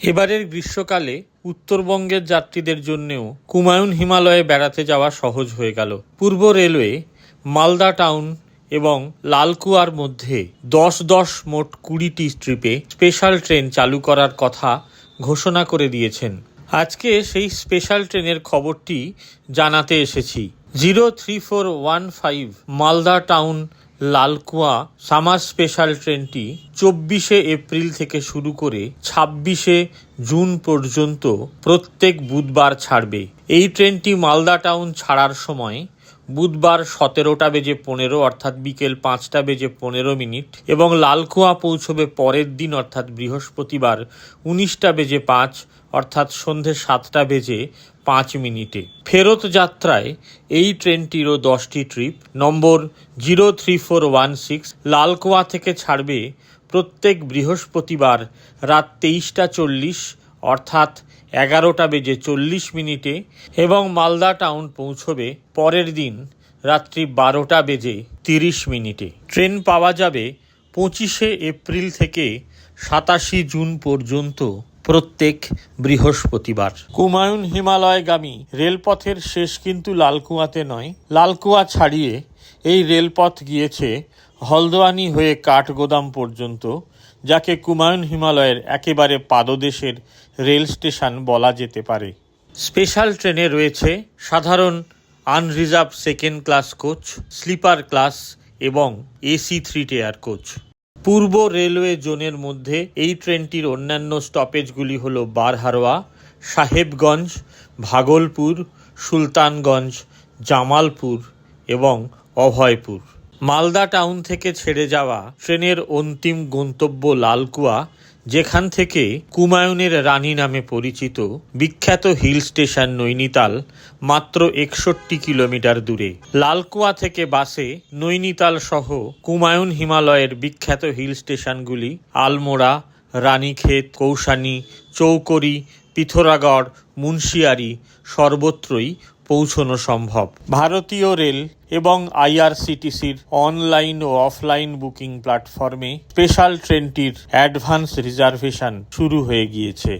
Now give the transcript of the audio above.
এবারের গ্রীষ্মকালে উত্তরবঙ্গের যাত্রীদের জন্যেও কুমায়ুন হিমালয়ে বেড়াতে যাওয়া সহজ হয়ে গেল। পূর্ব রেলওয়ে মালদা টাউন এবং লালকুয়ার মধ্যে 10 মোট 20টি ট্রিপে স্পেশাল ট্রেন চালু করার কথা ঘোষণা করে দিয়েছেন। আজকে সেই স্পেশাল ট্রেনের খবরটি জানাতে এসেছি। 03415 Malda town Lalkuan summer special ট্রেনটি 24শে এপ্রিল থেকে শুরু করে 26শে জুন পর্যন্ত প্রত্যেক বুধবার ছাড়বে। এই ট্রেনটি মালদা টাউন ছাড়ার সময় বুধবার 17:15 অর্থাৎ বিকেল 5:15 এবং লালকুয়া পৌঁছবে পরের দিন অর্থাৎ বৃহস্পতিবার 19:05 অর্থাৎ সন্ধে 7:05। ফেরত যাত্রায় এই ট্রেনটিরও 10টি ট্রিপ নম্বর 03416 লালকুয়া থেকে ছাড়বে প্রত্যেক বৃহস্পতিবার রাত 23:40 অর্থাৎ 11:40 এবং মালদা টাউন পৌঁছবে পরের দিন রাত্রি 12:30। ট্রেন পাওয়া যাবে 25শে এপ্রিল থেকে 27শে জুন পর্যন্ত প্রত্যেক বৃহস্পতিবার। কুমায়ুন হিমালয়গামী রেলপথের শেষ কিন্তু লালকুয়াতে নয়। লালকুয়া ছাড়িয়ে এই রেলপথ গিয়েছে হলদোয়ানি হয়ে কাঠগোদাম পর্যন্ত, যাকে কুমায়ুন হিমালয়ের একেবারে পাদদেশের রেল স্টেশন বলা যেতে পারে। স্পেশাল ট্রেনে রয়েছে সাধারণ unreserved second class coach, sleeper class এবং এসি 3 টায়ার কোচ। পূর্ব রেলওয়ে জোনের মধ্যে এই ট্রেনটির অন্যান্য স্টপেজগুলি হল বারহারোয়া, সাহেবগঞ্জ, ভাগলপুর, সুলতানগঞ্জ, জামালপুর এবং অভয়পুর। মালদা টাউন থেকে ছেড়ে যাওয়া ট্রেনের অন্তিম গন্তব্য লালকুয়া, যেখান থেকে কুমায়ুনের রানী নামে পরিচিত বিখ্যাত হিল স্টেশন নৈনিতাল মাত্র 61 কিলোমিটার দূরে। লালকুয়া থেকে বাসে নৈনিতাল সহ কুমায়ুন হিমালয়ের বিখ্যাত হিল স্টেশনগুলি আলমোড়া, রানীক্ষেত, কৌশানী, চৌকরি, পিথোরাগড়, মুন্সিয়ারি সর্বত্রই পৌঁছানো সম্ভব। ভারতীয় রেল এবং আইআরসিটিসির অনলাইন ও অফলাইন বুকিং প্ল্যাটফর্মে স্পেশাল ট্রেনটির অ্যাডভান্স রিজার্ভেশন শুরু হয়ে গিয়েছে।